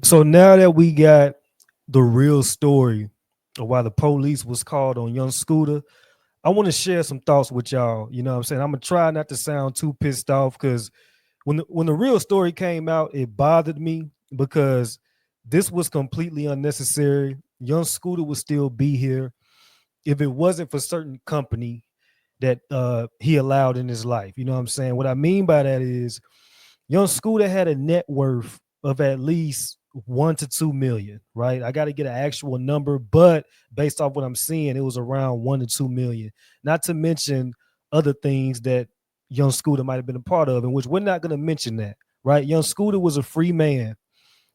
So now that we got the real story of why the police was called on young Scooter, I want to share some thoughts with y'all. You know what I'm saying? I'm gonna try not to sound too pissed off because when the real story came out, it bothered me because this was completely unnecessary. Young Scooter would still be here if it wasn't for certain company that he allowed in his life. You know what I'm saying? What I mean by that is Young Scooter had a net worth of at least 1 to 2 million, right? I got to get an actual number, but based off what I'm seeing, it was around 1 to 2 million. Not to mention other things that Young Scooter might have been a part of, in which we're not going to mention that, right? Young Scooter was a free man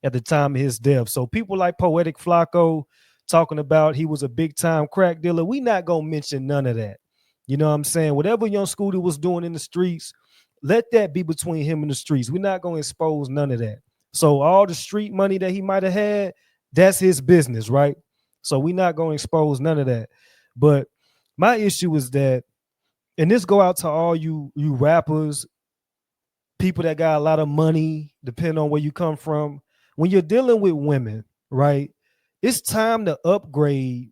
at the time of his death. So people like Poetic Flacco talking about he was a big time crack dealer, we not gonna mention none of that. You know what I'm saying? Whatever Young Scooter was doing in the streets, let that be between him and the streets. We're not gonna expose none of that. So all the street money that he might have had, that's his business, right? So we're not gonna expose none of that. But my issue is that, and this go out to all you rappers, people that got a lot of money, depending on where you come from. When you're dealing with women, right? It's time to upgrade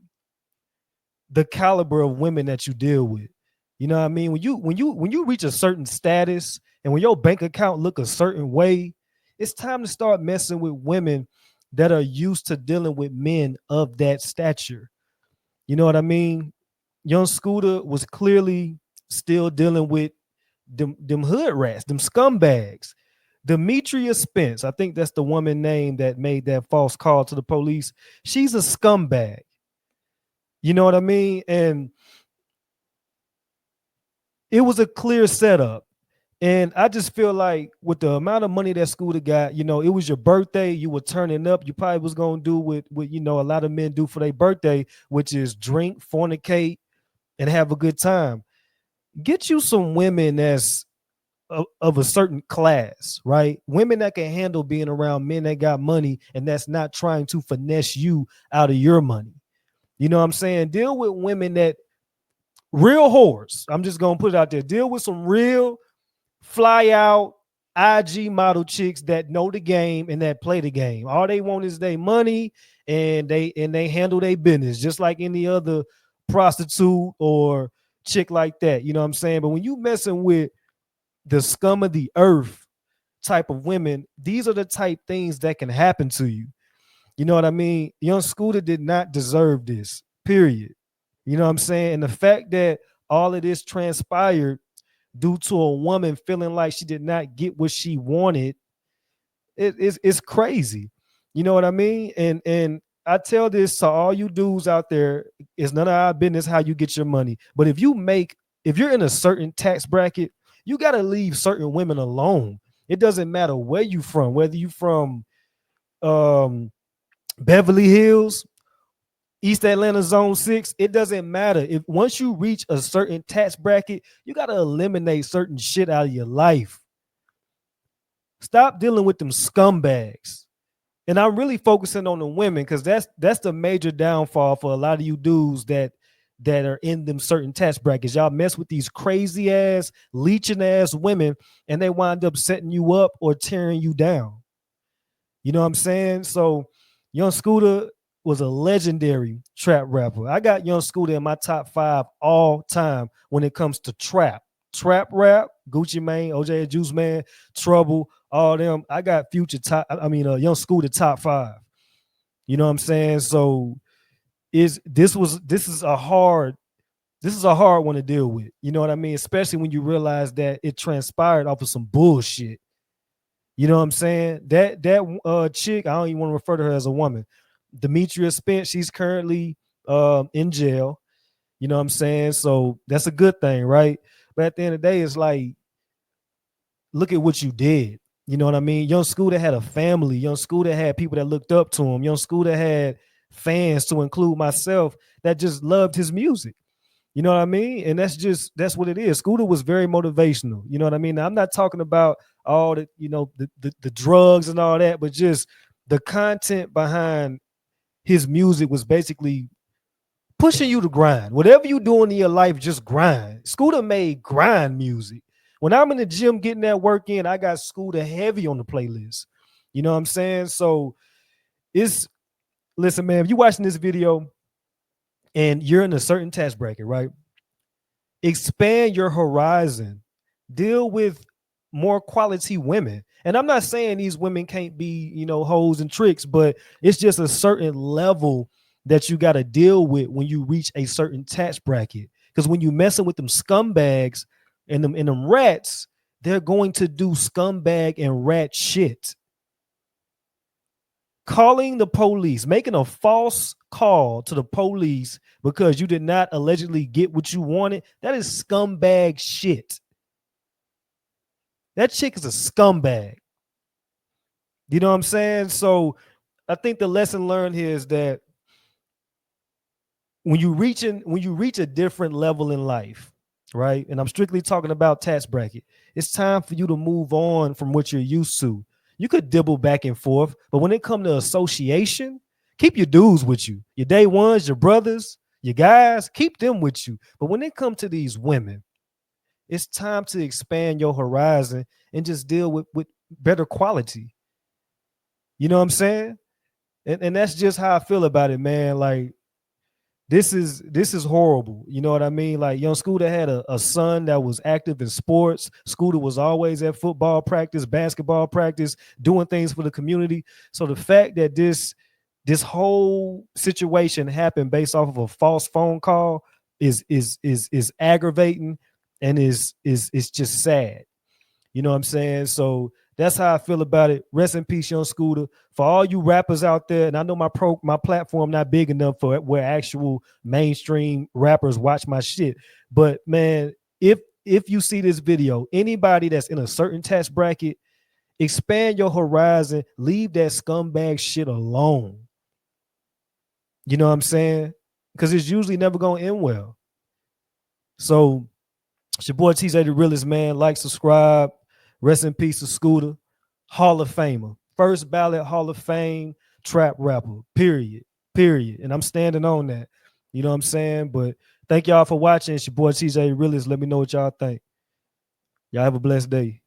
the caliber of women that you deal with. You know what I mean? When you reach a certain status and when your bank account look a certain way, it's time to start messing with women that are used to dealing with men of that stature. You know what I mean? Young Scooter was clearly still dealing with them hood rats, them scumbags. Demetria Spence, I think that's the woman name that made that false call to the police. She's a scumbag. You know what I mean? And it was a clear setup. And I just feel like with the amount of money that Scooter got, it was your birthday, you were turning up. You probably was gonna do what a lot of men do for their birthday, which is drink, fornicate, and have a good time. Get you some women that's of a certain class, right? Women that can handle being around men that got money and that's not trying to finesse you out of your money. You know what I'm saying? Deal with women that real whores. I'm just gonna put it out there. Deal with some real fly out IG model chicks that know the game and that play the game. All they want is their money and they handle their business just like any other prostitute or chick like that. You know what I'm saying? But when you messing with the scum of the earth type of women, these are the type things that can happen to you. You know what I mean? Young Scooter did not deserve this, period. You know what I'm saying? And the fact that all of this transpired due to a woman feeling like she did not get what she wanted, it's crazy. You know what I mean? And I tell this to all you dudes out there, it's none of our business how you get your money. But if you're in a certain tax bracket, you got to leave certain women alone. It doesn't matter where you from, whether you from um, Beverly Hills, East Atlanta Zone 6, it doesn't matter. If once you reach a certain tax bracket, you got to eliminate certain shit out of your life. Stop dealing with them scumbags. And I'm really focusing on the women because that's the major downfall for a lot of you dudes that are in them certain tax brackets. Y'all mess with these crazy ass, leeching ass women, and they wind up setting you up or tearing you down. You know what I'm saying? So Young Scooter was a legendary trap rapper. I got Young Scooter in my top 5 all time when it comes to trap rap. Gucci Mane, OJ Juice Man, Trouble, all them. I got Future top. I mean, Young Scooter top 5. You know what I'm saying? So this is a hard one to deal with. You know what I mean? Especially when you realize that it transpired off of some bullshit. You know what I'm saying? That chick, I don't even want to refer to her as a woman. Demetria Spence, she's currently in jail. You know what I'm saying? So that's a good thing, right? But at the end of the day, it's like, look at what you did. You know what I mean? Young Scooter had a family. Young Scooter had people that looked up to him. Young Scooter had fans, to include myself, that just loved his music. You know what I mean? And that's what it is. Scooter was very motivational. You know what I mean? Now, I'm not talking about all the drugs and all that, but just the content behind his music was basically pushing you to grind. Whatever you doing in your life, just grind. Scooter made grind music. When I'm in the gym getting that work in, I got Scooter heavy on the playlist. You know what I'm saying? So It's listen, man, if you watching this video and you're in a certain tax bracket, right? Expand your horizon. Deal with more quality women. And I'm not saying these women can't be, hoes and tricks, but it's just a certain level that you got to deal with when you reach a certain tax bracket. Because when you messing with them scumbags and them rats, they're going to do scumbag and rat shit. Calling the police, making a false call to the police because you did not allegedly get what you wanted, that is scumbag shit. That chick is a scumbag. You know what I'm saying? So I think the lesson learned here is that when you reach a different level in life, right? And I'm strictly talking about tax bracket, it's time for you to move on from what you're used to. You could dibble back and forth, but when it comes to association, keep your dudes with you. Your day ones, your brothers, your guys, keep them with you. But when it comes to these women, it's time to expand your horizon and just deal with better quality. You know what I'm saying? And that's just how I feel about it, man. Like this is horrible. You know what I mean? Like young Scooter had a son that was active in sports. Scooter was always at football practice, basketball practice, doing things for the community. So the fact that this whole situation happened based off of a false phone call is aggravating and is just sad. You know what I'm saying? So that's how I feel about it. Rest in peace, young Scooter. For all you rappers out there, and I know my platform not big enough for where actual mainstream rappers watch my shit. But man, if you see this video, anybody that's in a certain tax bracket, expand your horizon. Leave that scumbag shit alone. You know what I'm saying? Because it's usually never gonna end well. So it's your boy TJTheRealist, man. Like, subscribe. Rest in peace to Scooter. Hall of Famer. First ballot Hall of Fame trap rapper. Period. Period. And I'm standing on that. You know what I'm saying? But thank y'all for watching. It's your boy TJTheRealist. Let me know what y'all think. Y'all have a blessed day.